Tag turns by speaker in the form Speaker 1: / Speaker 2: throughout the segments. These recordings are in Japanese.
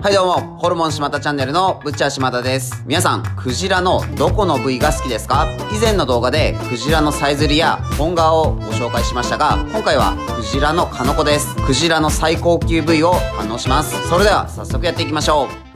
Speaker 1: はいどうも、ホルモン島田チャンネルのぶっちゃ島田です。皆さん、クジラのどこの部位が好きですか？以前の動画でクジラのさえずりや本革をご紹介しましたが、今回はクジラのカノコです。クジラの最高級部位を堪能します。それでは早速やっていきましょう。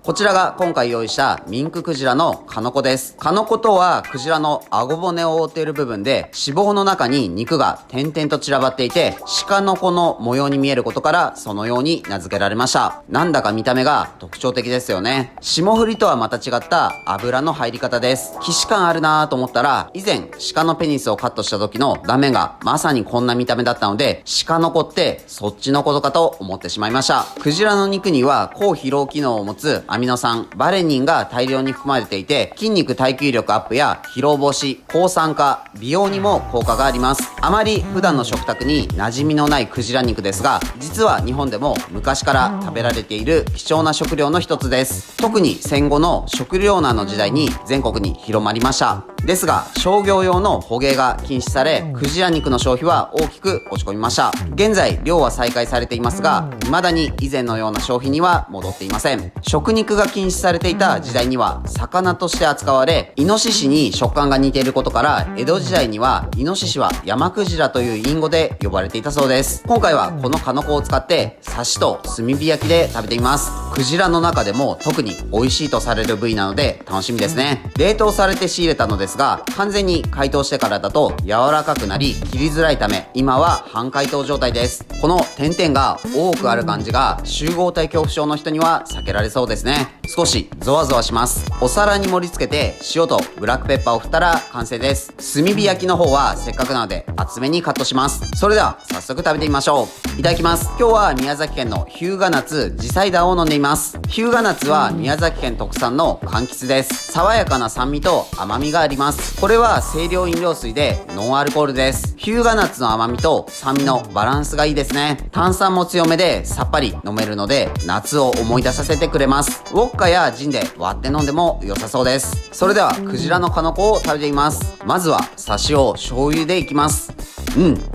Speaker 1: こちらが今回用意したミンククジラのカノコです。カノコとはクジラの顎骨を覆っている部分で脂肪の中に肉が点々と散らばっていて鹿の子の模様に見えることからそのように名付けられました。なんだか見た目が特徴的ですよね。霜降りとはまた違った油の入り方です。既視感あるなぁと思ったら以前鹿のペニスをカットした時の断面がまさにこんな見た目だったので鹿の子ってそっちのことかと思ってしまいました。クジラの肉には抗疲労機能を持つアミノ酸、バレニンが大量に含まれていて筋肉耐久力アップや疲労防止、抗酸化、美容にも効果があります。あまり普段の食卓に馴染みのないクジラ肉ですが、実は日本でも昔から食べられている貴重な食料の一つです。特に戦後の食糧難の時代に全国に広まりました。ですが商業用の捕鯨が禁止されクジラ肉の消費は大きく落ち込みました。現在漁は再開されていますが未だに以前のような消費には戻っていません。食肉が禁止されていた時代には魚として扱われイノシシに食感が似ていることから江戸時代にはイノシシは山クジラという隠語で呼ばれていたそうです。今回はこのカノコを使って刺しと炭火焼きで食べてみます。クジラの中でも特に美味しいとされる部位なので楽しみですね。冷凍されて仕入れたのですが完全に解凍してからだと柔らかくなり切りづらいため今は半解凍状態です。この点々が多くある感じが集合体恐怖症の人には避けられそうですね。少しゾワゾワします。お皿に盛り付けて塩とブラックペッパーを振ったら完成です。炭火焼きの方はせっかくなので厚めにカットします。それでは早速食べてみましょう。いただきます。今日は宮崎県の日向夏地サイダーを飲んでいます。日向夏は宮崎県特産の柑橘です。爽やかな酸味と甘みがあります。これは清涼飲料水でノンアルコールです。日向夏の甘みと酸味のバランスがいいですね。炭酸も強めでさっぱり飲めるので夏を思い出させてくれます。ウォッカやジンで割って飲んでも良さそうです。それではクジラのカノコを食べてみます。まずは刺しを醤油でいきます。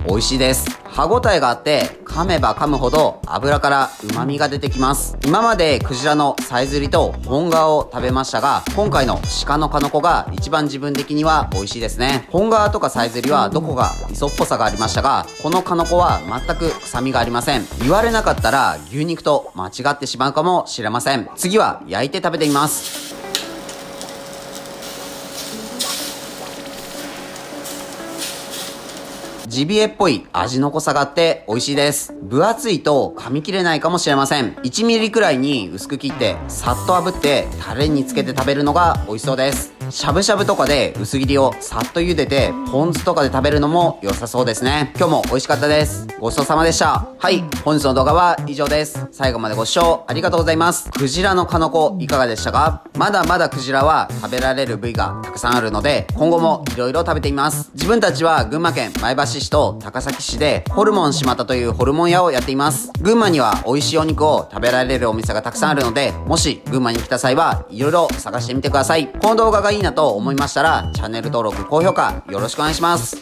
Speaker 1: 美味しいです。歯ごたえがあって噛めば噛むほど油から旨味が出てきます。今までクジラのさえずりと本革を食べましたが今回の鹿のカノコが一番自分的には美味しいですね。本革とかさえずりはどこか磯っぽさがありましたがこのカノコは全く臭みがありません。言われなかったら牛肉と間違ってしまうかもしれません。次は焼いて食べてみます。ジビエっぽい味の濃さがあって美味しいです。分厚いと噛み切れないかもしれません。1ミリくらいに薄く切ってさっと炙ってタレにつけて食べるのが美味しそうです。しゃぶしゃぶとかで薄切りをさっと茹でてポン酢とかで食べるのも良さそうですね。今日も美味しかったです。ごちそうさまでした。はい、本日の動画は以上です。最後までご視聴ありがとうございます。クジラのカノコいかがでしたか？まだまだクジラは食べられる部位がたくさんあるので今後もいろいろ食べてみます。自分たちは群馬県前橋市と高崎市でホルモン島田というホルモン屋をやっています。群馬には美味しいお肉を食べられるお店がたくさんあるのでもし群馬に来た際はいろいろ探してみてください。この動画がいいなと思いましたらチャンネル登録高評価よろしくお願いします。